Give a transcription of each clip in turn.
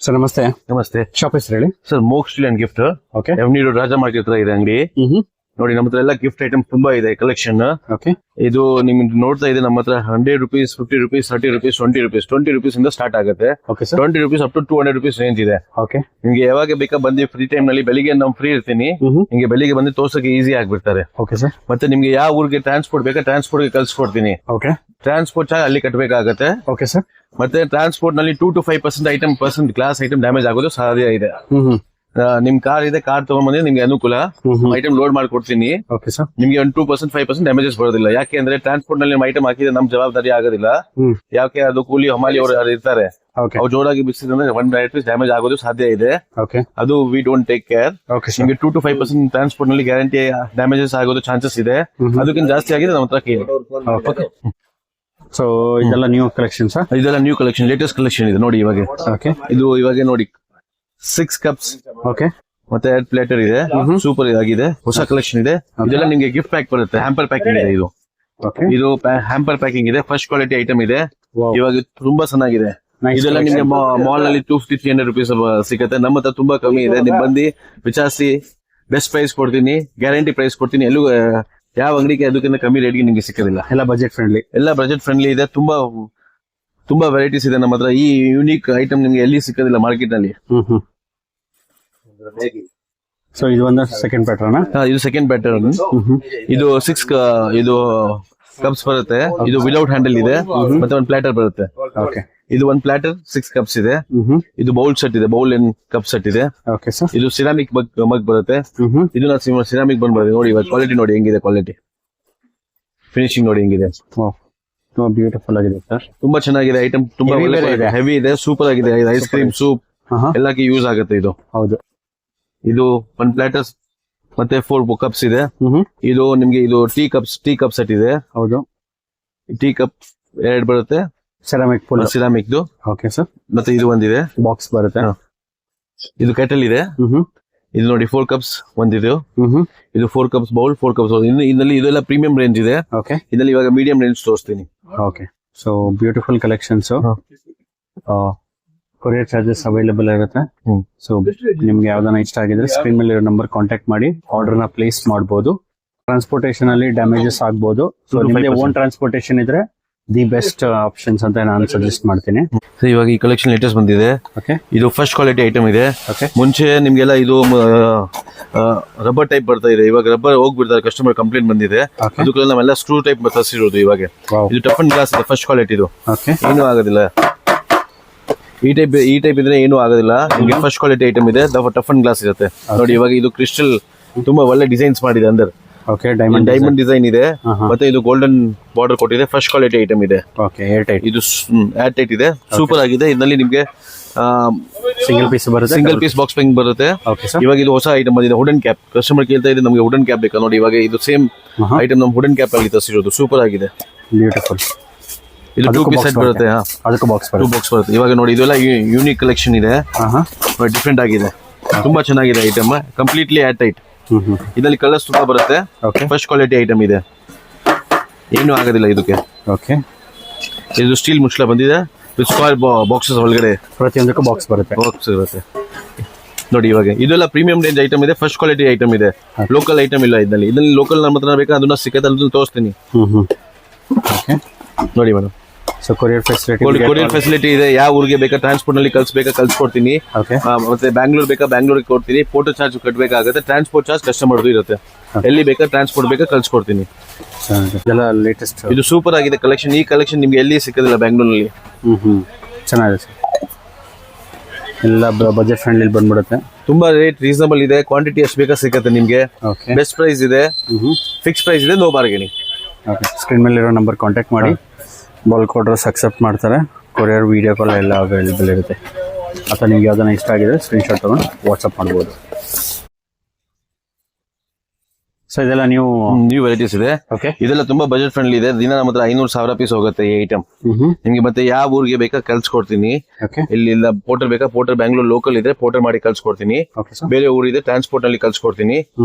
Sir ನಮಸ್ತೆ. ನಮಸ್ತೆ. Shop ಹೆಸರು ಹೇಳಿ. ಸರ್ ಮೋಕ್ steel and gift. Okay. Avenue road Raja market ಹತ್ರ ಇದೆ ಅಂಗಡಿ. ನೋಡಿ ನಮ್ಮ ಹತ್ರ ಎಲ್ಲ ಗಿಫ್ಟ್ ಐಟಮ್ ತುಂಬಾ ಇದೆ ಕಲೆಕ್ಷನ್. ಓಕೆ. ಇದು ನಿಮ್ಗೆ ನೋಡ್ತಾ ಇದೆ ನಮ್ಮ ಹತ್ರ 100 rupees, 50 rupees, 30 rupees, 20 rupees, 20 rupees ಇಂದ ಸ್ಟಾರ್ಟ್ ಆಗುತ್ತೆ. Okay sir. 20 rupees up to 200 rupees range ಇದೆ. ಓಕೆ. ನಿಮ್ಗೆ ಯಾವಾಗ ಬೇಕಾ ಬಂದು ಫ್ರೀ ಟೈಮ್ ನಲ್ಲಿ ಬೆಳಿಗ್ಗೆ ನಾವು ಫ್ರೀ ಇರ್ತೀನಿ. ನಿಮ್ಗೆ ಬೆಳಿಗ್ಗೆ ಬಂದು ತೋರ್ಸಕ್ಕೆ ಈಸಿ ಆಗ್ಬಿಡ್ತಾರೆ. Okay sir. ಮತ್ತೆ ನಿಮ್ಗೆ ಯಾವ ಊರಿಗೆ ಟ್ರಾನ್ಸ್ಪೋರ್ಟ್ ಬೇಕಾ ಟ್ರಾನ್ಸ್ಪೋರ್ಟ್ ಗೆ ಕಳ್ಸಿಕೊಡ್ತೀನಿ. ಓಕೆ. ಟ್ರಾನ್ಸ್ಪೋರ್ಟ್ ಚಾರ್ಜ್ ಅಲ್ಲಿ ಕಟ್ಟಬೇಕಾಗತ್ತೆ. Okay sir. ಮತ್ತೆ ಟ್ರಾನ್ಸ್ಪೋರ್ಟ್ ನಲ್ಲಿ 2 to 5% ಗ್ಲಾಸ್ ಐಟಮ್ ಡ್ಯಾಮೇಜ್ ಆಗೋದು ಸಾಧ್ಯ ಇದೆ. ನಿಮ್ ಕಾರ್ ಇದೆ, ಕಾರ್ ತಗೊಂಡ್ಬಂದ್ರೆ ನಿಮ್ಗೆ ಅನುಕೂಲ. ಐಟಮ್ ಲೋಡ್ ಮಾಡ್ಕೊಡ್ತೀನಿ. Okay sir. ನಿಮ್ಗೆ ಒಂದು 2%, 5% ಡ್ಯಾಮೇಜಸ್ ಬರೋದಿಲ್ಲ. ಯಾಕೆ ಅಂದ್ರೆ ಟ್ರಾನ್ಸ್ಪೋರ್ಟ್ ನಲ್ಲಿ ಐಟಮ್ ಹಾಕಿದ್ರೆ ನಮ್ ಜವಾಬ್ದಾರಿ ಆಗೋದಿಲ್ಲ. ಯಾಕೆ ಅದು ಕೂಲಿ ಹಮಾಲಿ ಅವರು ಇರ್ತಾರೆ, ಅವ್ರು ಜೋರಾಗಿ ಬಿಸಿದ್ರೆ 1 ಡ್ಯಾಮೇಜ್ ಆಗೋದು ಸಾಧ್ಯ ಇದೆ. ಅದು ವಿ ಡೋಂಟ್ ಟೇಕ್ ಕೇರ್. ನಿಮ್ಗೆ 2 to 5% ಟ್ರಾನ್ಸ್ಪೋರ್ಟ್ ನಲ್ಲಿ ಗ್ಯಾರಂಟಿ ಡ್ಯಾಮೇಜಸ್ ಆಗೋದು ಚಾನ್ಸಸ್ ಇದೆ. ಅದಕ್ಕಿಂತ ಜಾಸ್ತಿ ಆಗಿದೆ ನಮ್ಮ ಹತ್ರ ಕೇಳಿ. ಸೊ ಇದೆಲ್ಲ ನ್ಯೂ ಕಲೆಕ್ಷನ್ ಸರ್. ಇದೆಲ್ಲ ನ್ಯೂ ಕಲೆಕ್ಷನ್, ಲೇಟೆಸ್ಟ್ ಕಲೆಕ್ಷನ್ ಇದೆ ನೋಡಿ ಇವಾಗ. ಇದು ಇವಾಗ ನೋಡಿ 6 cups. ಓಕೆ. ಮತ್ತೆ 2 ಪ್ಲೇಟರ್ ಇದೆ, ಸೂಪರ್ ಆಗಿದೆ, ಹೊಸ ಕಲೆಕ್ಷನ್ ಇದೆ. ಇದೆಲ್ಲ ನಿಮ್ಗೆ ಗಿಫ್ಟ್ ಪ್ಯಾಕ್ ಬರುತ್ತೆ, ಹ್ಯಾಂಪರ್ ಪ್ಯಾಕಿಂಗ್ ಇದೆ ಇದು. ಇದು ಹ್ಯಾಂಪರ್ ಪ್ಯಾಕಿಂಗ್ ಇದೆ, ಫಸ್ಟ್ ಕ್ವಾಲಿಟಿ ಐಟಮ್ ಇದೆ. ಇವಾಗ ತುಂಬಾ ಚೆನ್ನಾಗಿದೆ. ಇದೆಲ್ಲ ನಿಮ್ಗೆ ಮಾಲ್ ನಲ್ಲಿ 250-300 rupees ಸಿಗುತ್ತೆ. ನಮ್ಮ ಹತ್ರ ತುಂಬಾ ಕಮ್ಮಿ ಇದೆ. ನಿಮ್ ಬಂದು ವಿಚಾರಿಸಿ, ಬೆಸ್ಟ್ ಪ್ರೈಸ್ ಕೊಡ್ತೀನಿ, ಗ್ಯಾರಂಟಿ ಪ್ರೈಸ್ ಕೊಡ್ತೀನಿ. ಎಲ್ಲೂ ಯಾವ ಅಂಗಡಿಗೆ ಅದಕ್ಕಿಂತ ಕಮ್ಮಿ ರೇಟ್ಗೆ ನಿಮ್ಗೆ ಸಿಕ್ಕೋದಿಲ್ಲ. ಎಲ್ಲ ಬಜೆಟ್ ಫ್ರೆಂಡ್ಲಿ ಇದೆ. ತುಂಬಾ ವೆರೈಟೀಸ್ ಇದೆ ನಮ್ಮ ಹತ್ರ. ಈ ಯೂನಿಕ್ ಐಟಮ್ ನಿಮ್ಗೆ ಎಲ್ಲಿ ಸಿಕ್ಕೋದಿಲ್ಲ ಮಾರ್ಕೆಟ್ ನಲ್ಲಿ. ಸೊ ಇದು ಒಂದು ಸೆಕೆಂಡ್ ಪ್ಯಾಟರ್ನ್. ಇದು ಸೆಕೆಂಡ್ ಪ್ಯಾಟರ್ನ್. ಇದು 6 ಇದು ಕಪ್ಸ್ ಬರುತ್ತೆ. ಇದು ವಿದೌಟ್ ಹ್ಯಾಂಡಲ್ ಇದೆ. ಮತ್ತೆ ಒಂದು ಪ್ಲಾಟರ್ ಬರುತ್ತೆ. ಓಕೆ. ಇದು ಒಂದು ಪ್ಲಾಟರ್ 6 cups ಇದೆ. ಇದು ಬೌಲ್ ಸೆಟ್ ಇದೆ, ಬೌಲ್ ಅಂಡ್ ಕಪ್ ಸೆಟ್ ಇದೆ. Okay sir. ಇದು ಸಿರಾಮಿಕ್ ಮಗ್ ಬರುತ್ತೆ. ಇದು ಸಿರಾಮಿಕ್ ಬಂದ್ ಬರುತ್ತೆ. ನೋಡಿ ಇವಾಗ ಕ್ವಾಲಿಟಿ ನೋಡಿ ಹೆಂಗಿದೆ, ಕ್ವಾಲಿಟಿ ಫಿನಿಶಿಂಗ್ ನೋಡಿ ಹೆಂಗಿದೆ. ತುಂಬಾ ಬ್ಯೂಟಿಫುಲ್ ಆಗಿದೆ ಸರ್. ತುಂಬಾ ಚೆನ್ನಾಗಿದೆ ಐಟಮ್. ತುಂಬಾ ಹೆವಿ ಇದೆ, ಸೂಪರ್ ಆಗಿದೆ. ಐಸ್ ಕ್ರೀಮ್, ಸೂಪ್ ಎಲ್ಲಕ್ಕೆ ಯೂಸ್ ಆಗುತ್ತೆ ಇದು. ಹೌದು. ಇದು 1 ಪ್ಲಾಟರ್ಸ್ ಮತ್ತೆ 4 cups ಇದೆ. ಇದು ನಿಮ್ಗೆ ಇದು ಟೀ ಕಪ್ ಸೆಟ್ ಇದೆ. ಹೌದು. ಟೀ ಕಪ್ 2 ಬರುತ್ತೆ, ಸಿರಾಮಿಕ್. Okay sir. ಮತ್ತೆ ಇದು ಒಂದಿದೆ, ಬಾಕ್ಸ್ ಬರುತ್ತೆ. ಇದು ಕೆಟಲ್ ಇದೆ. ಇದು ನೋಡಿ 4 cups ಒಂದಿದೆ. ಇದು 4 cups ಬೌಲ್, 4 cups. ಇದರಲ್ಲಿ ಇದೆಲ್ಲ ಪ್ರೀಮಿಯಂ ರೇಂಜ್ ಇದೆ. ಓಕೆ. ಇದರಲ್ಲಿ ಇವಾಗ ಮೀಡಿಯಂ ರೇಂಜ್ ತೋರಿಸ್ತೀನಿ. Okay. So beautiful collections. Courier charges available ಇರುತ್ತೆ. ಸೊ ನಿಮ್ಗೆ ಯಾವ್ದಾನ ಇಷ್ಟ ಆಗಿದ್ರೆ ಸ್ಕ್ರೀನ್ ಮೇಲೆ ಇರೋ ನಂಬರ್ ಕಾಂಟ್ಯಾಕ್ಟ್ ಮಾಡಿ ಆರ್ಡರ್ ನ ಪ್ಲೇಸ್ ಮಾಡಬಹುದು. ಟ್ರಾನ್ಸ್ಪೋರ್ಟೇಷನ್ ಅಲ್ಲಿ ಡ್ಯಾಮೇಜಸ್ ಆಗ್ಬಹುದು. ಸೊ ನಿಮ್ಗೆ ಓನ್ ಟ್ರಾನ್ಸ್ಪೋರ್ಟೇಷನ್ ಇದ್ರೆ ದಿ ಬೆಸ್ಟ್ ಆಪ್ಷನ್ಸ್ ಅಂತ ನಾನು ಸಜೆಸ್ಟ್ ಮಾಡ್ತೀನಿ. ಇವಾಗ ಈ ಕಲೆಕ್ಷನ್ ಲೇಟೆಸ್ಟ್ ಬಂದಿದೆ. ಇದು ಫಸ್ಟ್ ಕ್ವಾಲಿಟಿ ಐಟಮ್ ಇದೆ. ಮುಂಚೆ ನಿಮ್ಗೆಲ್ಲ ಇದು ರಬ್ಬರ್ ಟೈಪ್ ಬರ್ತಾ ಇದೆ. ಇವಾಗ ರಬ್ಬರ್ ಹೋಗ್ಬಿಡ್ತಾರೆ, ಕಸ್ಟಮರ್ ಕಂಪ್ಲೇಂಟ್ ಬಂದಿದೆ. ಅದಕ್ಕೆಲ್ಲ ನಾವೆಲ್ಲ ಸ್ಕ್ರೂ ಟೈಪ್ ತರಿಸಿರೋದು ಇವಾಗ. ಇದು ಟಫ್ ಅಂಡ್ ಗ್ಲಾಸ್ ಇದೆ, ಫಸ್ಟ್ ಕ್ವಾಲಿಟಿ. ಇದು ಏನೂ ಆಗೋದಿಲ್ಲ. ಈ ಟೈಪ್ ಇದ್ರೆ ಏನೂ ಆಗೋದಿಲ್ಲ. ನಿಮ್ಗೆ ಫಸ್ಟ್ ಕ್ವಾಲಿಟಿ ಐಟಮ್ ಇದೆ, ಟಫ್ ಅಂಡ್ ಗ್ಲಾಸ್ ಇರುತ್ತೆ. ನೋಡಿ ಇವಾಗ ಇದು ಕ್ರಿಸ್ಟಲ್ ತುಂಬಾ ಒಳ್ಳೆ ಡಿಸೈನ್ಸ್ ಮಾಡಿದೆ ಅಂದರ್. ಡೈಮಂಡ್ ಡಿಸೈನ್ ಇದೆ. ಮತ್ತೆ ಇದು ಗೋಲ್ಡನ್ ಬಾರ್ಡರ್ ಕೊಟ್ಟಿದೆ. ಫಸ್ಟ್ ಕ್ವಾಲಿಟಿ ಐಟಮ್ ಇದೆ. ಇದು ಏರ್ ಟೈಟ್ ಇದೆ, ಸೂಪರ್ ಆಗಿದೆ. ಇದರಲ್ಲಿ ನಿಮ್ಗೆ ಸಿಂಗಲ್ ಪೀಸ್ ಬಾಕ್ಸ್ ಪ್ಯಾಕಿಂಗ್ ಬರುತ್ತೆ. ಇವಾಗ ಇದು ಹೊಸ ಐಟಮ್ ಬಂದಿದೆ, ವುಡನ್ ಕ್ಯಾಪ್. ಕಸ್ಟಮರ್ ಕೇಳ್ತಾ ಇದೆ ನಮ್ಗೆ ವುಡನ್ ಕ್ಯಾಪ್ ಬೇಕಾ. ನೋಡಿ ಇವಾಗ ಇದು ಸೇಮ್ ಐಟಮ್ ನಮ್ ವುಡನ್ ಕ್ಯಾಪ್ ಅಲ್ಲಿ ತರಿಸಿರೋದು, ಸೂಪರ್ ಆಗಿದೆ. ಬ್ಯೂಟಿಫುಲ್. ಇದು 2 piece ಸೆಟ್ ಬರುತ್ತೆ. ಅದಕ್ಕೆ ಬಾಕ್ಸ್ ಬರುತ್ತೆ. ಇವಾಗ ನೋಡಿ ಇದೆಲ್ಲ ಯೂನಿಕ್ ಕಲೆಕ್ಷನ್ ಇದೆ, ಡಿಫ್ರೆಂಟ್ ಆಗಿದೆ, ತುಂಬಾ ಚೆನ್ನಾಗಿದೆ ಐಟಮ್. Completely air tight. ಇದರಲ್ಲಿ ಕಲರ್ಸ್ ತುಂಬಾ ಬರುತ್ತೆ. ಫಸ್ಟ್ ಕ್ವಾಲಿಟಿ ಐಟಮ್ ಇದೆ, ಏನು ಆಗೋದಿಲ್ಲ ಇದಕ್ಕೆ. ಓಕೆ. ಇದು ಸ್ಟೀಲ್ ಮುಚ್ಚಳ ಬಂದಿದೆ, ಸ್ಕ್ವೇರ್ ಬಾಕ್ಸಸ್ ಒಳಗಡೆ ಪ್ರತಿಯೊಂದಕ್ಕೂ ಬಾಕ್ಸ್ ಬರುತ್ತೆ. ನೋಡಿ ಇವಾಗ ಇದೆಲ್ಲ ಪ್ರೀಮಿಯಂ ರೇಂಜ್ ಐಟಮ್ ಇದೆ, ಫಸ್ಟ್ ಕ್ವಾಲಿಟಿ ಐಟಮ್ ಇದೆ. ಲೋಕಲ್ ಐಟಮ್ ಇಲ್ಲ ಇದರಲ್ಲಿ ಲೋಕಲ್ ನಮ್ಮ ಹತ್ರ ಬೇಕಾ ಅದನ್ನ ಸಿಕ್ಕತ್ತೆ, ಅದನ್ನ ತೋರಿಸ್ತೀನಿ. ನೋಡಿ ಮೇಡಮ್. ಸೊ ಕೊರಿಯರ್ ಫೆಸಿಲಿಟಿ ಇದೆ. ಯಾವ ಊರಿಗೆ ಬೇಕಾ ಟ್ರಾನ್ಸ್ಪೋರ್ಟ್ ನಲ್ಲಿ ಕಳ್ಸಿಕೊಡ್ತೀನಿ. ಮತ್ತೆ ಬ್ಯಾಂಗ್ಳೂರ್ ಬೇಕಾ ಬ್ಯಾಂಗ್ಳೂರಿಗೆ ಕೊಡ್ತೀನಿ. ಫೋಟೋ ಚಾರ್ಜ್ ಕಟ್ಟಬೇಕಾಗುತ್ತೆ. ಟ್ರಾನ್ಸ್ಪೋರ್ಟ್ ಚಾರ್ಜ್ ಕಸ್ಟಮರ್ದು ಇರುತ್ತೆ. ಎಲ್ಲಿ ಬೇಕಾ ಟ್ರಾನ್ಸ್ಪೋರ್ಟ್ ಬೇಕಾ ಕಳ್ಸಿಕೊಡ್ತೀನಿ. ಲೇಟೆಸ್ಟ್. ಇದು ಸೂಪರ್ ಆಗಿದೆ ಕಲೆಕ್ಷನ್. ಈ ಕಲೆಕ್ಷನ್ ನಿಮ್ಗೆ ಎಲ್ಲಿ ಸಿಕ್ಕೋದಿಲ್ಲ ಬ್ಯಾಂಗ್ಳೂರಲ್ಲಿ. ಚೆನ್ನಾಗಿದೆ ಸರ್. ಎಲ್ಲ ಬಜೆಟ್ ಫ್ರೆಂಡ್ಲಿ ಬಂದ್ಬಿಡುತ್ತೆ. ತುಂಬಾ ರೇಟ್ ರೀಸನಬಲ್ ಇದೆ. ಕ್ವಾಂಟಿಟಿ ಎಷ್ಟು ಬೇಕಾ ಸಿಗುತ್ತೆ ನಿಮ್ಗೆ. ಬೆಸ್ಟ್ ಪ್ರೈಸ್ ಇದೆ, ಫಿಕ್ಸ್ ಪ್ರೈಸ್ ಇದೆ, ನೋ ಬಾರ್ಗೇನಿಂಗ್. ಸ್ಕ್ರೀನ್ ಮೇಲೆ ಇರೋ ನಂಬರ್ ಕಾಂಟ್ಯಾಕ್ಟ್ ಮಾಡಿ. ಬಲ್ಕ್ ಆರ್ಡರ್ಸ್ ಅಕ್ಸೆಪ್ಟ್ ಮಾಡ್ತಾರೆ. ಕೊರಿಯರ್, ವಿಡಿಯೋ ಕಾಲ್ ಎಲ್ಲ ಅವೈಲೇಬಲ್ ಇರುತ್ತೆ. ಅಥವಾ ನಿಮ್ಗೆ ಯಾವ್ದಾನ ಇಷ್ಟ ಆಗಿದೆ ಸ್ಕ್ರೀನ್ಶಾಟ್ ತಗೊಂಡು ವಾಟ್ಸಪ್ ಮಾಡ್ಬೋದು. ಸೊ ಇದೆಲ್ಲ ನ್ಯೂ ವೆರೈಟೀಸ್ ಇದೆ. ಇದೆಲ್ಲ ತುಂಬಾ ಬಜೆಟ್ ಫ್ರೆಂಡ್ಲಿ ಇದೆ. ದಿನ ನಮ್ಮ ಹತ್ರ 500,000 ಪೀಸ್ ಹೋಗುತ್ತೆ ಈ ಐಟಮ್. ನಿಮ್ಗೆ ಮತ್ತೆ ಯಾವ ಊರಿಗೆ ಬೇಕಾ ಕಳ್ಸಿಕೊಡ್ತೀನಿ. ಇಲ್ಲಿ ಪೋರ್ಟರ್ ಬೇಕಾ, ಪೋರ್ಟರ್ ಬ್ಯಾಂಗ್ಳೂರ್ ಲೋಕಲ್ ಇದೆ, ಪೋರ್ಟರ್ ಮಾಡಿ ಕಳ್ಸಿಕೊಡ್ತೀನಿ. ಬೇರೆ ಊರಿದೆ ಟ್ರಾನ್ಸ್ಪೋರ್ಟ್ ನಲ್ಲಿ ಕಳ್ಸಿಕೊಡ್ತೀನಿ.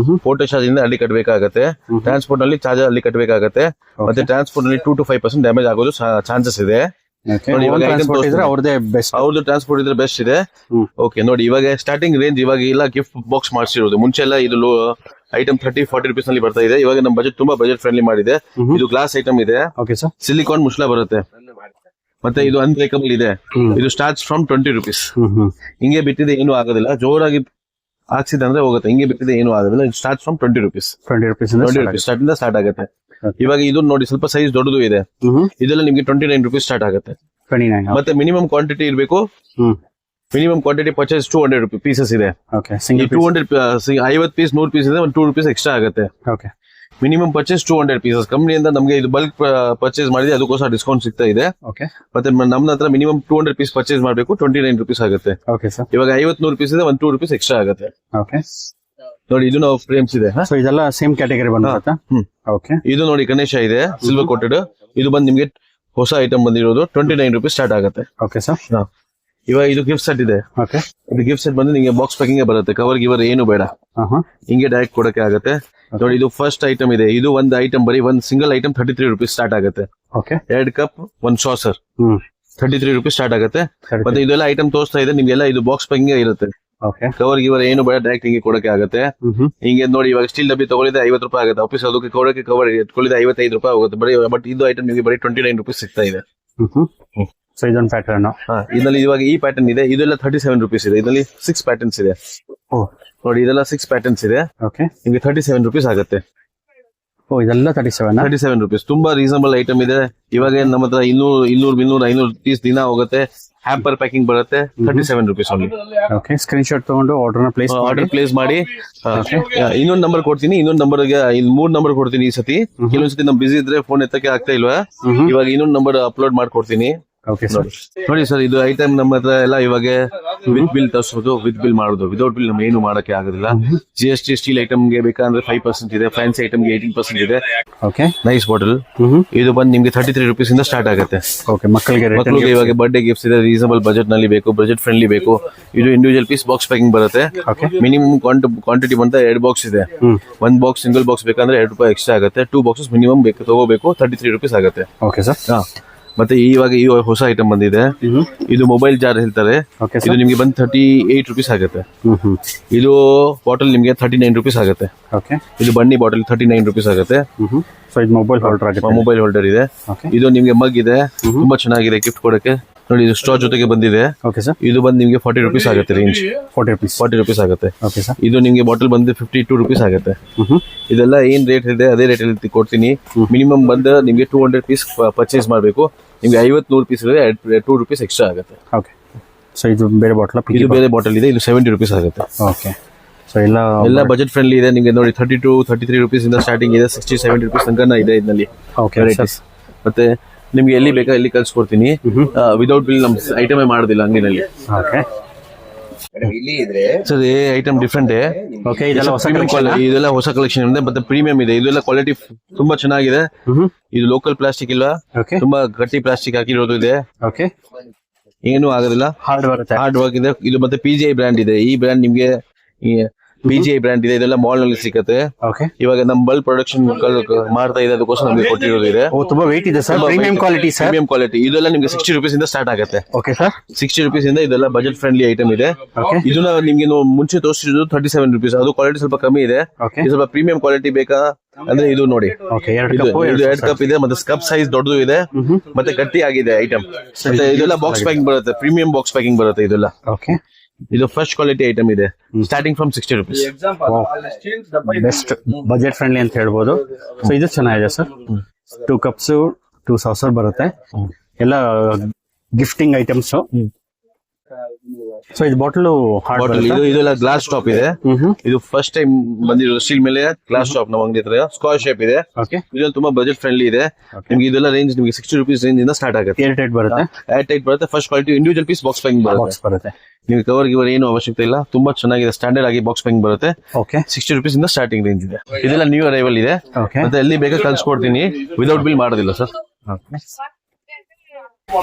ಪೋರ್ಟರ್ ಚಾರ್ಜ್ ಇಂದ ಅಲ್ಲಿ ಕಟ್ಟಬೇಕಾಗತ್ತೆ, ಟ್ರಾನ್ಸ್ಪೋರ್ಟ್ ನಲ್ಲಿ ಚಾರ್ಜ್ ಅಲ್ಲಿ ಕಟ್ಟಬೇಕಾಗತ್ತೆ. ಮತ್ತೆ ಟ್ರಾನ್ಸ್ಪೋರ್ಟ್ ನಲ್ಲಿ 2 to 5% ಡ್ಯಾಮೇಜ್ ಆಗೋದು ಚಾನ್ಸಸ್ ಇದೆ. ನೋಡಿ, ಇವಾಗ item ಟ್ರಾನ್ಸ್ಪೋರ್ಟ್ ಇದ್ರೆ ತೋರಿಸ್ತೀನಿ. ಅವ್ರದೇ ಬೆಸ್ಟ್. ಅವ್ರದ್ದು ಟ್ರಾನ್ಸ್ಪೋರ್ಟ್ ಇದ್ರೆ ಬೆಸ್ಟ್ ಇದೆ. ಓಕೆ ನೋಡಿ, ಇವಾಗ ಸ್ಟಾರ್ಟಿಂಗ್ ರೇಂಜ್ ಇವಾಗ ಇಲ್ಲ ಗಿಫ್ಟ್ ಬಾಕ್ಸ್ ಮಾಡಿಸಿರೋದು. ಮುಂಚೆ ಎಲ್ಲ ಇದು ಐಟಮ್ 30-40 rupees ನಲ್ಲಿ ಬರ್ತಾ ಇದೆ. ಇವಾಗ ನಮ್ಮ ಬಜೆಟ್ ತುಂಬಾ ಬಜೆಟ್ ಫ್ರೆಂಡ್ಲಿ ಮಾಡಿದೆ. ಇದು ಗ್ಲಾಸ್ ಐಟಮ್ ಇದೆ, ಓಕೆ ಸರ್. ಸಿಲಿಕಾನ್ ಮುಷ್ಲ ಬರುತ್ತೆ, ಮತ್ತೆ ಇದು ಅನ್ಬ್ರೇಕಬಲ್ ಇದೆ. ಇದು ಸ್ಟಾರ್ಟ್ಸ್ ಫ್ರಮ್ 20 rupees. ಹಿಂಗೆ ಬಿಟ್ಟಿದೆ ಏನು ಆಗೋದಿಲ್ಲ, ಜೋರಾಗಿ ಹಾಕ್ಸಿದೆ ಅಂದ್ರೆ ಹೋಗುತ್ತೆ. ಹಿಂಗೆ ಬಿಟ್ಟಿದೆ ಏನು ಆಗೋದಿಲ್ಲ. ಇದು start from 20 rupees. 20 rupees 20 rupees start ಇಂದ ಸ್ಟಾರ್ಟ್ ಆಗುತ್ತೆ. ಇವಾಗ ಇದು ನೋಡಿ ಸ್ವಲ್ಪ ಸೈಜ್ ದೊಡ್ಡದು ಇದೆ, ಇದೆಲ್ಲ ನಿಮ್ಗೆ 29 rupees ಸ್ಟಾರ್ಟ್ ಆಗುತ್ತೆ. 29. ಮತ್ತೆ ಮಿನಿಮಮ್ ಕ್ವಾಂಟಿಟಿ ಇರಬೇಕು. Minimum quantity purchase 200 rupees pieces ಇದೆ. ಓಕೆ, ಸಿಂಗಲ್ 200 50 ಪೀಸ್ 100 ಪೀಸ್ ಇದೆ, ಒಂದು 2 rupees ಎಕ್ಸ್ಟ್ರಾ ಆಗುತ್ತೆ. Okay, minimum purchase 200 pieces. ಕಂಪ್ನಿಯಿಂದ ನಮಗೆ ಇದು ಬಲ್ಕ್ ಪರ್ಚೇಸ್ ಮಾಡಿದೆ, ಅದಕ್ಕೋಸ್ಕರ ಡಿಸ್ಕೌಂಟ್ ಸಿಗ್ತಾ ಇದೆ. ಓಕೆ, ಮತ್ತೆ ನಮ್ಮ ಹತ್ರ ಮಿನಿಮಮ್ 200 ಪೀಸ್ ಪರ್ಚೇಸ್ ಮಾಡಬೇಕು, 29 rupees ಆಗುತ್ತೆ. Okay sir. ಇವಾಗ 50-100 ಪೀಸ್ ಇದೆ, ಒಂದು 2 rupees ಎಕ್ಸ್ಟ್ರಾ ಆಗುತ್ತೆ. ಓಕೆ, ನೋಡಿ ಇದು ನಾವು ಫ್ರೇಮ್ಸ್ ಇದೆ. ಸೊ ಇದೆಲ್ಲ ಸೇಮ್ ಕ್ಯಾಟಗರಿ ಬಂದ್ಬಿಡುತ್ತಾ? ಓಕೆ, ಇದು ನೋಡಿ ಗಣೇಶ ಇದೆ, ಸಿಲ್ವರ್ ಕೋಟೆಡ್. ಇದು ಬಂದು ನಿಮ್ಗೆ ಹೊಸ ಐಟಮ್ ಬಂದಿರೋದು 29 rupees ಸ್ಟಾರ್ಟ್ ಆಗುತ್ತೆ. Okay sir. ಇವಾಗ ಇದು ಗಿಫ್ಟ್ ಸೆಟ್ ಇದೆ. ಓಕೆ, ಇದು ಗಿಫ್ಟ್ ಸೆಟ್ ಬಂದು ನಿಮಗೆ ಬಾಕ್ಸ್ ಪ್ಯಾಕಿಂಗ್ ಬರುತ್ತೆ, ಕವರ್ ಗಿವರ್ ಏನು ಬೇಡ, ಹಿಂಗೆ ಡೈರೆಕ್ಟ್ ಕೊಡಕ್ಕೆ ಆಗುತ್ತೆ. ನೋಡಿ ಇದು ಫಸ್ಟ್ ಐಟಮ್ ಇದೆ. ಇದು ಒಂದು ಐಟಮ್ ಬರೀ ಒಂದು ಸಿಂಗಲ್ ಐಟಮ್ 33 rupees ಸ್ಟಾರ್ಟ್ ಆಗುತ್ತೆ. Okay, 2 cup 1 saucer 33 rupees start ಆಗುತ್ತೆ. ಮತ್ತೆ ಇದೆಲ್ಲ ಐಟಮ್ ತೋರಿಸ್ತಾ ಇದೆ ನಿಮ್ಗೆಲ್ಲ. ಇದು ಬಾಕ್ಸ್ ಪ್ಯಾಕಿಂಗ್ ಇರುತ್ತೆ, ಓಕೆ, ಕವರ್ ಗಿವರ್ ಏನು ಬೇಡ, ಡೈರೆಕ್ಟ್ ಹಿಂಗೆ ಕೊಡಕ್ಕೆ ಆಗುತ್ತೆ. ಹಿಂಗೆ ನೋಡಿ, ಇವಾಗ ಸ್ಟೀಲ್ ಡಬ್ಬಿ ತಗೊಳಿದ್ರೆ 50 ರೂಪಾಯಿ ಆಗುತ್ತೆ. ಆಫೀಸ್ ಅದಕ್ಕೆ ಕೊಡಕ್ಕೆ ಕವರ್ ಎತ್ಕೊಳ್ಳಿದ್ರೆ 55 ರೂಪಾಯಿ ಆಗುತ್ತೆ ಬರೀ. ಬಟ್ ಇದು ಐಟಮ್ ನಿಮಗೆ ಬರೀ 29 rupees ಸಿಗ್ತಾ ಇದೆ. ಸೊ ಇದೊಂದು ಪ್ಯಾಟರ್ನ್. ಇದರಲ್ಲಿ ಇವಾಗ ಈ ಪ್ಯಾಟರ್ನ್ ಇದೆ, ಇದೆಲ್ಲ 37 rupees ಇದೆ. ಇದರಲ್ಲಿ 6 ಪ್ಯಾಟರ್ನ್ಸ್ ಇದೆ. ನೋಡಿ ಇದೆಲ್ಲ 6 ಪ್ಯಾಟರ್ನ್ಸ್ ಇದೆ. ಓಕೆ, ನಿಮಗೆ 37 rupees ಆಗುತ್ತೆ. ಓ, ಇದೆಲ್ಲ 37 rupees ತುಂಬಾ ರೀಸನಬಲ್ ಐಟಮ್ ಇದೆ. ಇವಾಗ ನಮ್ಮ ಹತ್ರ 200-500 ಪೀಸ್ ದಿನ ಹೋಗುತ್ತೆ. ಹ್ಯಾಂಪರ್ ಪ್ಯಾಕಿಂಗ್ ಬರುತ್ತೆ, 37 rupees only. Okay, screen shot ತಗೊಂಡು ಆರ್ಡರ್ ಪ್ಲೇಸ್ ಮಾಡಿ. ಇನ್ನೊಂದು ನಂಬರ್ ಕೊಡ್ತೀನಿ, ಇನ್ನೊಂದು ನಂಬರ್ಗೆ 3 ನಂಬರ್ ಕೊಡ್ತೀನಿ ಈ ಸತಿ. ಕೆಲವೊಂದ್ಸತಿ ನಮ್ ಬಿಸಿ ಇದ್ರೆ ಫೋನ್ ಎತ್ತಕ್ಕೆ ಆಗ್ತಾ ಇಲ್ವಾ, ಇವಾಗ ಇನ್ನೊಂದು ನಂಬರ್ ಅಪ್ಲೋಡ್ ಮಾಡ್ಕೊಡ್ತೀನಿ. Okay sir. ನೋಡಿ ಸರ್, ಇದು ಐಟಮ್ ನಮ್ಮ ಹತ್ರ ಎಲ್ಲ ಇವಾಗ ವಿತ್ ಬಿಲ್ ತರಿಸೋದು, ವಿತ್ ಬಿಲ್ ಮಾಡೋದು. ವಿದೌಟ್ ಬಿಲ್ ನಮ್ಗೆ ಏನು ಮಾಡಕ್ಕೆ ಆಗೋದಿಲ್ಲ. GST ಸ್ಟೀಲ್ ಐಟಮ್ಗೆ ಬೇಕಂದ್ರೆ 5% ಇದೆ, ಫ್ಯಾನ್ಸಿ ಐಟಮ್ಗೆ 18% ಇದೆ. Okay, nice bottle. ಇದು ಬಂದು ನಿಮ್ಗೆ 33 rupees ಇಂದ ಸ್ಟಾರ್ಟ್ ಆಗುತ್ತೆ. ಓಕೆ, ಮಕ್ಕಳಿಗೆ ಇವಾಗ ಬರ್ಡೇ ಗಿಫ್ಟ್ಸ್ ಇದೆ, ರೀಸನಬಲ್ ಬಜೆಟ್ ನಲ್ಲಿ ಬೇಕು, ಬಜೆಟ್ ಫ್ರೆಂಡ್ಲಿ ಬೇಕು. ಇದು ಇಂಡಿವಿಜುವಲ್ ಪೀಸ್ ಬಾಕ್ಸ್ ಪ್ಯಾಕಿಂಗ್ ಬರುತ್ತೆ. ಮಿನಿಮಮ್ ಕ್ವಾಂಟಿಟಿ ಬಂತ 2 ಬಾಕ್ಸ್ ಇದೆ. 1 ಬಾಕ್ಸ್ ಸಿಂಗಲ್ ಬಾಕ್ಸ್ ಬೇಕಂದ್ರೆ 2 ರೂಪಾಯಿ ಎಕ್ಸ್ಟ್ರಾ ಆಗುತ್ತೆ. 2 boxes ಮಿನಿಮಮ್ ಬೇಕು, ತಗೋಬೇಕು, 33 rupees ಆಗುತ್ತೆ. Okay sir. ಮತ್ತೆ ಇವಾಗ ಈ ಹೊಸ ಐಟಮ್ ಬಂದಿದೆ, ಇದು ಮೊಬೈಲ್ ಜಾರ್ ಹೇಳ್ತಾರೆ. ಇದು ನಿಮ್ಗೆ ಬಂದು 38 rupees ಆಗುತ್ತೆ. ಇದು ಬಾಟಲ್ ನಿಮ್ಗೆ 39 rupees ಆಗುತ್ತೆ. ಓಕೆ, ಇದು ಬನ್ನಿ ಬಾಟಲ್ 39 rupees ಆಗುತ್ತೆ. ಸೊ ಇದು ಮೊಬೈಲ್ ಹೋಲ್ಡರ್ ಆಗುತ್ತೆ. ಮೊಬೈಲ್ ಹೋಲ್ಡರ್ ಇದೆ. ಇದು ನಿಮ್ಗೆ ಮಗ್ ಇದೆ, ತುಂಬಾ ಚೆನ್ನಾಗಿದೆ ಗಿಫ್ಟ್ ಕೊಡಕ್ಕೆ. ನೋಡಿ ಇದು ಸ್ಟ್ರಾ ಜೊತೆಗೆ ಬಂದಿದೆ. Okay sir. ಇದು ಬಂದು ನಿಮ್ಗೆ 40 rupees ಆಗುತ್ತೆ. ರೇಂಜ್ 40 rupees ಆಗುತ್ತೆ. Okay sir. ಇದು ನಿಮ್ಗೆ ಬಾಟಲ್ ಬಂದು 52 rupees ಆಗುತ್ತೆ. ಇದೆಲ್ಲ ಏನ್ ರೇಟ್ ಇದೆ ಅದೇ ರೇಟ್ ಅಲ್ಲಿ ಕೊಡ್ತೀನಿ. ಮಿನಿಮಮ್ ಬಂದು ನಿಮ್ಗೆ 200 ಪೀಸ್ ಪರ್ಚೇಸ್ ಮಾಡಬೇಕು. ನಿಮ್ಗೆ 50-100 ಪೀಸ್ ಇದ್ರೆ 2 rupees ಎಕ್ಸ್ಟ್ರಾ ಆಗುತ್ತೆ. ಓಕೆ, ಸೊ ಇದು ಬೇರೆ ಬಾಟಲ್. ಇದು ಬೇರೆ ಬಾಟಲ್ ಇದೆ, ಇದು 70 rupees ಆಗುತ್ತೆ. ಓಕೆ, ಸೊ ಎಲ್ಲ ಬಜೆಟ್ ಫ್ರೆಂಡ್ಲಿ ಇದೆ. ನಿಮ್ಗೆ ನೋಡಿ 32-33 rupees ಇಂದ ಸ್ಟಾರ್ಟಿಂಗ್ ಇದೆ, 60-70 rupees ತನಕ ಇದೆ ಇದರಲ್ಲಿ. Okay, varieties. ಮತ್ತೆ ನಿಮ್ಗೆ ಎಲ್ಲಿ ಬೇಕಾ ಎಲ್ಲಿ ಕಳ್ಸಿಕೊಡ್ತೀನಿ. ವಿದೌಟ್ ಬಿಲ್ ನಮ್ ಐಟಮೇ ಮಾಡೋದಿಲ್ಲ ಅಂಗಡಿನಲ್ಲಿ. ಓಕೆ ಸರ್, ಈ ಐಟಮ್ ಡಿಫ್ರೆಂಟ್. ಓಕೆ, ಇದೆಲ್ಲ ಹೊಸ ಇದೆಲ್ಲ ಹೊಸ ಕಲೆಕ್ಷನ್ ಇದೆ, ಮತ್ತೆ ಪ್ರೀಮಿಯಂ ಇದೆ. ಇದೆಲ್ಲ ಕ್ವಾಲಿಟಿ ತುಂಬಾ ಚೆನ್ನಾಗಿದೆ. ಇದು ಲೋಕಲ್ ಪ್ಲಾಸ್ಟಿಕ್ ಇಲ್ಲ, ತುಂಬಾ ಗಟ್ಟಿ ಪ್ಲಾಸ್ಟಿಕ್ ಹಾಕಿರೋದು ಇದೆ. ಓಕೆ, ಏನು ಆಗೋದಿಲ್ಲ, ಹಾರ್ಡ್ ವರ್ಕ್ ಇದೆ. ಇದು ಮತ್ತೆ PGI ಬ್ರ್ಯಾಂಡ್ ಇದೆ. ಈ ಬ್ರ್ಯಾಂಡ್ ನಿಮ್ಗೆ PGI ಬ್ರ್ಯಾಂಡ್ ಇದೆ. ಇದೆಲ್ಲ ಮಾಲ್ ನಲ್ಲಿ ಸಿಗುತ್ತೆ. ಓಕೆ, ಇವಾಗ ನಮ್ ಬಲ್ಕ್ ಪ್ರೊಡಕ್ಷನ್ ಮಾಡ್ತಾ ಇದೆ, ಅದಕ್ಕೋಸ್ಕರ ನಮ್ಗೆ ಕೊಟ್ಟಿರೋದು ಇದೆ. ತುಂಬಾ weight ಇದೆ sir. Premium quality sir. Premium quality. ಇದೆಲ್ಲ ನಿಮ್ಗೆ 60 rupees ಇಂದ ಸ್ಟಾರ್ಟ್ ಆಗುತ್ತೆ. ಓಕೆ ಸರ್, 60 rupees ಇಂದ ಇದೆಲ್ಲ ಬಜೆಟ್ ಫ್ರೆಂಡ್ಲಿ ಐಟಮ್ ಇದೆ. ಇದನ್ನ ನಿಮ್ಗೆ ಮುಂಚೆ ತೋರಿಸಿದ್ದು 37 rupees. ಅದು ಕ್ವಾಲಿಟಿ ಸ್ವಲ್ಪ ಕಮ್ಮಿ ಇದೆ. ಇದು ಸ್ವಲ್ಪ ಪ್ರೀಮಿಯಂ ಕ್ವಾಲಿಟಿ ಬೇಕಾ ಅಂದ್ರೆ ಇದು ನೋಡಿ. ಓಕೆ, 2 ಕಪ್ ಇದೆ, ಮತ್ತೆ ಕಪ್ ಸೈಜ್ ದೊಡ್ಡದು ಇದೆ, ಮತ್ತೆ ಗಟ್ಟಿ ಆಗಿದೆ ಐಟಮ್. ಮತ್ತೆ ಇದೆಲ್ಲ ಬಾಕ್ಸ್ ಪ್ಯಾಕಿಂಗ್ ಬರುತ್ತೆ, ಪ್ರೀಮಿಯಂ ಬಾಕ್ಸ್ ಪ್ಯಾಕಿಂಗ್ ಬರುತ್ತೆ ಇದೆಲ್ಲ. ಓಕೆ, ಇದು ಫಸ್ಟ್ ಕ್ವಾಲಿಟಿ ಐಟಮ್ ಇದೆ, starting from 60 rupees. Best budget friendly ಅಂತ ಹೇಳ್ಬೋದು. ಸೊ ಇದು ಚೆನ್ನಾಗಿದೆ ಸರ್. 2 cups 2 saucer ಬರುತ್ತೆ. ಎಲ್ಲ ಗಿಫ್ಟಿಂಗ್ ಐಟಮ್ಸ್. ಸೊ ಇದು ಬಾಟಲ್ ಇದೆಲ್ಲ ಗ್ಲಾಸ್ ಟಾಪ್ ಇದೆ. ಇದು ಫಸ್ಟ್ ಟೈಮ್ ಬಂದಿರೋದು ಸ್ಟೀಲ್ ಮೇಲೆ ಗ್ಲಾಸ್ ಟಾಪ್ ನಮ್ಮ ಅಂಗಡಿ ಹತ್ರ. ಸ್ಕ್ವೇರ್ ಶೇಪ್ ಇದೆ. ಇದೆಲ್ಲ ತುಂಬಾ ಬಜೆಟ್ ಫ್ರೆಂಡ್ಲಿ ಇದೆ. ನಿಮ್ಗೆ ಇದೆಲ್ಲ ರೇಂಜ್ ನಿಮ್ಗೆ 60 rupees ರೇಂಜ್ ಇಂದ ಸ್ಟಾರ್ಟ್ ಆಗುತ್ತೆ. ಏರ್ ಟೈಟ್ ಬರುತ್ತೆ. First quality individual piece box packing ಬರುತ್ತೆ. ನಿಮ್ಗೆ ಕವರ್ ಗಿವರ್ ಏನು ಅವಶ್ಯಕತೆ ಇಲ್ಲ, ತುಂಬಾ ಚೆನ್ನಾಗಿದೆ. ಸ್ಟ್ಯಾಂಡರ್ಡ್ ಆಗಿ ಬಾಕ್ಸ್ ಪ್ಯಾಕಿಂಗ್ ಬರುತ್ತೆ. 60 rupees ಇಂದ ಸ್ಟಾರ್ಟಿಂಗ್ ರೇಂಜ್ ಇದೆ. ಇದೆಲ್ಲ ನ್ಯೂ ಅರೈವಲ್ ಇದೆ. ಮತ್ತೆ ಎಲ್ಲಿ ಬೇಕಾ ಕಳ್ಸಿಕೊಡ್ತೀನಿ, ವಿದೌಟ್ ಬಿಲ್ ಮಾಡೋದಿಲ್ಲ ಸರ್.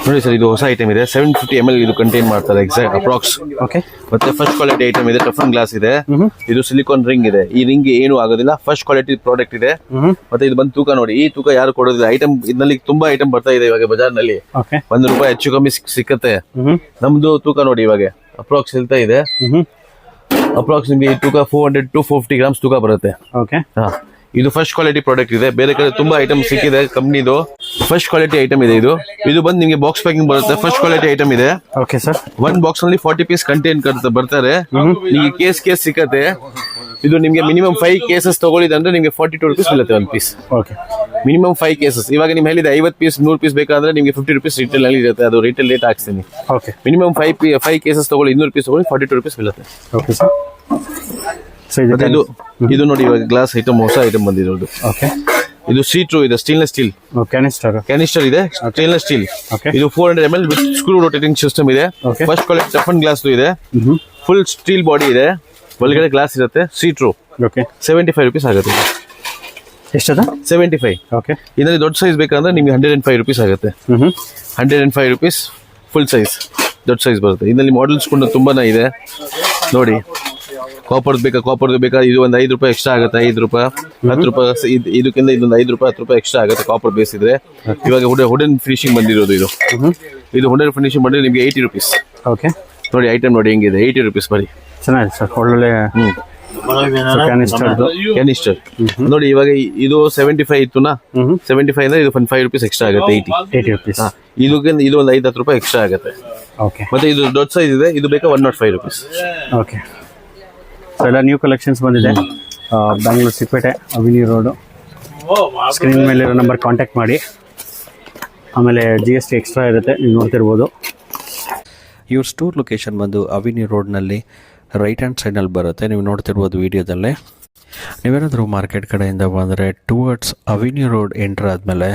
ನೋಡಿ ಸರ್, ಇದು ಹೊಸ ಐಟಮ್ ಇದೆ. 750 ml ಇದು ಕಂಟೈನ್ ಮಾಡ್ತಾರೆ ಎಕ್ಸಾಕ್ಟ್ ಅಪ್ರಾಕ್ಸ್. ಓಕೆ. ಮತ್ತೆ ಫಸ್ಟ್ ಕ್ವಾಲಿಟಿ ಐಟಮ್ ಇದೆ. ಟಫನ್ ಗ್ಲಾಸ್ ಇದೆ. ಇದು ಸಿಲಿಕಾನ್ ರಿಂಗ್ ಇದೆ. ಈ ರಿಂಗ್ ಏನು ಆಗೋದಿಲ್ಲ. ಫಸ್ಟ್ ಕ್ವಾಲಿಟಿ ಪ್ರಾಡಕ್ಟ್ ಇದೆ. ಮತ್ತೆ ಇದು ಬಂದು ತೂಕ ನೋಡಿ. ಈ ತೂಕ ಯಾರು ಕೊಡೋದಿಲ್ಲ. ಐಟಮ್ ಇದರಲ್ಲಿ ತುಂಬಾ ಐಟಮ್ ಬರ್ತಾ ಇದೆ ಇವಾಗ ಬಜಾರ್ ನಲ್ಲಿ. ₹1 ಹೆಚ್ಚು ಕಮ್ಮಿ ಸಿಕ್ಕತ್ತೆ. ನಮ್ದು ತೂಕ ನೋಡಿ ಇವಾಗ ಅಪ್ರಾಕ್ಸ್ ಹೇಳ್ತಾ ಇದೆ. ಅಪ್ರಾಕ್ಸ್ ನಿಮಗೆ ಈ ತೂಕ 400 to 450 grams ತೂಕ ಬರುತ್ತೆ. ಓಕೆ. ಇದು ಫಸ್ಟ್ ಕ್ವಾಲಿಟಿ ಪ್ರಾಡಕ್ಟ್ ಇದೆ. ಬೇರೆ ಕಡೆ ತುಂಬಾ ಐಟಮ್ ಸಿಕ್ಕಿದೆ ಕಂಪ್ನಿದು. ಫಸ್ಟ್ ಕ್ವಾಲಿಟಿ ಐಟಮ್ ಇದೆ. ಇದು ಬಂದು ನಿಮಗೆ ಬಾಕ್ಸ್ ಪ್ಯಾಕಿಂಗ್ ಬರುತ್ತೆ. ಫಸ್ಟ್ ಕ್ವಾಲಿಟಿ ಐಟಮ್ ಇದೆ. Okay sir. ಒನ್ ಬಾಕ್ಸ್ ನಲ್ಲಿ 40 ಪೀಸ್ ಕಂಟೈನ್ ಬರ್ತಾರೆ. ನಿಮಗೆ ಕೇಸ್ ಸಿಕ್ಕತ್ತೆ. ಇದು ನಿಮಗೆ ಮಿನಿಮಮ್ 5 ಕೇಸಸ್ ತಗೊಳ್ಳಿದ್ರೆ ನಿಮಗೆ ₹42 ಬೀಳುತ್ತೆ ಒಂದು ಪೀಸ್. ಓಕೆ. Minimum 5 cases. ಇವಾಗ ನಿಮ್ ಹೇಳಿದೆ 50 ಪೀಸ್ 100 ಪೀಸ್ ಬೇಕಾದ್ರೆ ನಿಮಗೆ ₹50 ರಿಟೇಲ್ ನಲ್ಲಿ ಇರುತ್ತೆ. ಅದು ರಿಟೇಲ್ ರೇಟ್ ಹಾಕ್ತೀನಿ. ಓಕೆ. ಮಿನಿಮಮ್ 5 ಕೇಸಸ್ ತಗೊಳ್ಳಿ 200 ಪೀಸ್ ತಗೊಳ್ಳಿ ₹42 ಬೀಳುತ್ತೆ. Okay sir. ಮತ್ತೆ ಇದು ನೋಡಿ ಇವಾಗ ಗ್ಲಾಸ್ ಐಟಮ್ ಹೊಸ ಐಟಮ್ ಬಂದಿರೋದು. ಓಕೆ. ಇದು ಸೀಟ್ರೂ ಇದೆ. ಸ್ಟೇನ್ಲೆಸ್ ಸ್ಟೀಲ್ ಕ್ಯಾನಿಸ್ಟರ್ ಇದೆ. Stainless steel. ಇದು 400 ml with screw rotating system ಇದೆ. ಫಸ್ಟ್ ಕ್ವಾಲಿಟಿ ಟಫನ್ ಗ್ಲಾಸ್ ಇದೆ. ಫುಲ್ ಸ್ಟೀಲ್ ಬಾಡಿ ಇದೆ. ಒಳಗಡೆ ಗ್ಲಾಸ್ ಇರುತ್ತೆ. ಸೀಟ್ರೂ. ಓಕೆ. ₹75 ಆಗುತ್ತೆ. ಎಷ್ಟದ? 75. ಓಕೆ. ಇದರಲ್ಲಿ ದೊಡ್ಡ ಸೈಜ್ ಬೇಕಂದ್ರೆ ನಿಮಗೆ ₹105 ಆಗುತ್ತೆ. ₹105 ಫುಲ್ ಸೈಜ್ ದೊಡ್ಡ ಸೈಜ್ ಬರುತ್ತೆ. ಇದರಲ್ಲಿ ಮಾಡೆಲ್ಸ್ ಕೂಡ ತುಂಬಾನೇ ಇದೆ ನೋಡಿ. ಕಾಪರ್ದು ಬೇಕಾ ಇದು ಒಂದು ₹5 ಎಕ್ಸ್ಟ್ರಾ ಆಗುತ್ತೆ. ₹5 ₹10 ಇದಕ್ಕಿಂತ ಇದೊಂದು ₹5 ₹10 ಎಕ್ಸ್ಟ್ರಾ ಆಗುತ್ತೆ. ಕಾಪರ್ ಬೇಸ್ ಇದ್ರೆ. ಇವಾಗ ವುಡನ್ ಫಿನಿಶಿಂಗ್ ಬಂದಿರೋದು ಇದು ವುಡನ್ ಫಿನಿಶಿಂಗ್ ಬಂದಿರೋದು ನಿಮಗೆ ₹80. ಓಕೆ. ನೋಡಿ ಐಟಮ್ ನೋಡಿ ಹೆಂಗಿದೆ. ₹80 ಬರೀ. ಚೆನ್ನಾಗಿದೆ ಸರ್. ಒಳ್ಳೆ ಕ್ಯಾನಿಸ್ಟರ್ ನೋಡಿ. ಇವಾಗ ಇದು 75 ಇತ್ತುನಾ. 75 ಅಂದ್ರೆ ಇದು ₹5 ಎಕ್ಸ್ಟ್ರಾ ಆಗುತ್ತೆ. ₹80. ಇದಕ್ಕಿಂತ ಇದು ಒಂದು ₹5-10 ಎಕ್ಸ್ಟ್ರಾ ಆಗುತ್ತೆ. ಓಕೆ. ಮತ್ತೆ ಇದು ದೊಡ್ಡ ಸೈಜ್ ಇದೆ. ಇದು ಬೇಕಾ ₹105. ಓಕೆ. ಸೊ ಎಲ್ಲ ನ್ಯೂ ಕಲೆಕ್ಷನ್ಸ್ ಬಂದಿದೆ. ಬ್ಯಾಂಗ್ಳೂರು ಸಿಪೇಟೆ ಅವಿನಿ ರೋಡು. ಸ್ಕ್ರೀನ್ ಮೇಲಿರೋ ನಂಬರ್ ಕಾಂಟ್ಯಾಕ್ಟ್ ಮಾಡಿ. ಆಮೇಲೆ GST ಎಕ್ಸ್ಟ್ರಾ ಇರುತ್ತೆ, ನೀವು ನೋಡ್ತಿರ್ಬೋದು. ಇವ್ರ ಸ್ಟೋರ್ ಲೊಕೇಶನ್ ಬಂದು ಅವಿನಿ ರೋಡ್ನಲ್ಲಿ ರೈಟ್ ಹ್ಯಾಂಡ್ ಸೈಡ್ನಲ್ಲಿ ಬರುತ್ತೆ. ನೀವು ನೋಡ್ತಿರ್ಬೋದು ವೀಡಿಯೋದಲ್ಲೇ. ನೀವೇನಾದರೂ ಮಾರ್ಕೆಟ್ ಕಡೆಯಿಂದ ಬಂದರೆ ಟುವರ್ಡ್ಸ್ ಅವಿನಿ ರೋಡ್ ಎಂಟ್ರ್ ಆದಮೇಲೆ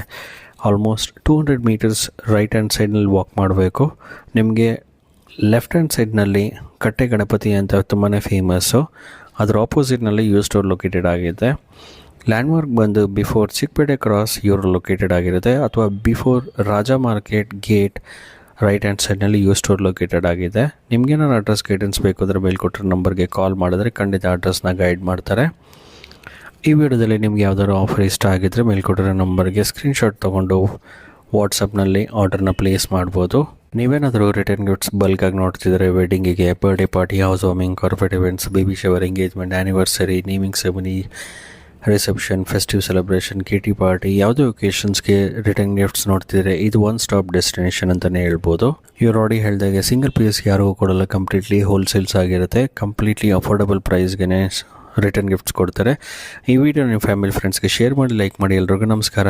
ಆಲ್ಮೋಸ್ಟ್ 200 ಮೀಟರ್ಸ್ ರೈಟ್ ಹ್ಯಾಂಡ್ ಸೈಡ್ನಲ್ಲಿ ವಾಕ್ ಮಾಡಬೇಕು. ನಿಮಗೆ ಲೆಫ್ಟ್ ಹ್ಯಾಂಡ್ ಸೈಡ್ನಲ್ಲಿ ಕಟ್ಟೆ ಗಣಪತಿ ಅಂತ ತುಂಬಾ ಫೇಮಸ್ಸು. ಅದರ ಆಪೋಸಿಟ್ನಲ್ಲಿ ಇವ್ರ ಸ್ಟೋರ್ ಲೊಕೇಟೆಡ್ ಆಗಿದೆ. ಲ್ಯಾಂಡ್ಮಾರ್ಕ್ ಬಂದು ಬಿಫೋರ್ ಚಿಕ್ಕಪೇಟೆ ಕ್ರಾಸ್ ಇವರು ಲೊಕೇಟೆಡ್ ಆಗಿರುತ್ತೆ, ಅಥವಾ before Raja market gate right hand ಸೈಡ್ನಲ್ಲಿ ಇವ್ರ ಸ್ಟೋರ್ ಲೊಕೇಟೆಡ್ ಆಗಿದೆ. ನಿಮ್ಗೇನಾದ್ರು ಅಡ್ರೆಸ್ ಗೈಡೆನ್ಸ್ ಬೇಕು ಅಂದರೆ ಮೇಲ್ಕೊಟ್ಟಿರೋ ನಂಬರ್ಗೆ ಕಾಲ್ ಮಾಡಿದ್ರೆ ಖಂಡಿತ ಅಡ್ರೆಸ್ನ ಗೈಡ್ ಮಾಡ್ತಾರೆ. ಈ ವಿಡಿಯೋದಲ್ಲಿ ನಿಮ್ಗೆ ಯಾವ್ದಾದ್ರು ಆಫರ್ ಇಷ್ಟ ಆಗಿದ್ದರೆ ಮೇಲ್ಕೊಟ್ಟಿರೋ ನಂಬರ್ಗೆ ಸ್ಕ್ರೀನ್ಶಾಟ್ ತೊಗೊಂಡು ವಾಟ್ಸಪ್ನಲ್ಲಿ ಆರ್ಡರ್ನ ಪ್ಲೇಸ್ ಮಾಡ್ಬೋದು. ನೀವೇನಾದರೂ ರಿಟರ್ನ್ ಗಿಫ್ಟ್ಸ್ ಬಲ್ಕಾಗಿ ನೋಡ್ತಿದ್ರೆ ವೆಡ್ಡಿಂಗಿಗೆ, birthday party, house warming, corporate events, baby shower, engagement, anniversary, naming ceremony, reception, festive celebration, kitty party, ಯಾವುದೇ ಒಕೇಶನ್ಸ್ಗೆ ರಿಟರ್ನ್ ಗಿಫ್ಟ್ಸ್ ನೋಡ್ತಿದ್ರೆ ಇದು ಒನ್ ಸ್ಟಾಪ್ ಡೆಸ್ಟಿನೇಷನ್ ಅಂತಲೇ ಹೇಳ್ಬೋದು. ಇವ್ರು ಆಲ್ರೆಡಿ ಹೇಳಿದಾಗೆ ಸಿಂಗಲ್ ಪೀಸ್ ಯಾರಿಗೂ ಕೊಡಲ್ಲ. ಕಂಪ್ಲೀಟ್ಲಿ ಹೋಲ್ಸೇಲ್ಸ್ ಆಗಿರುತ್ತೆ. ಕಂಪ್ಲೀಟ್ಲಿ ಅಫೋರ್ಡಬಲ್ ಪ್ರೈಸ್ಗೆ ರಿಟರ್ನ್ ಗಿಫ್ಟ್ಸ್ ಕೊಡ್ತಾರೆ. ಈ ವಿಡಿಯೋ ನಿಮ್ಮ ಫ್ಯಾಮಿಲಿ ಫ್ರೆಂಡ್ಸ್ಗೆ ಶೇರ್ ಮಾಡಿ, ಲೈಕ್ ಮಾಡಿ. ಎಲ್ರಿಗೂ ನಮಸ್ಕಾರ.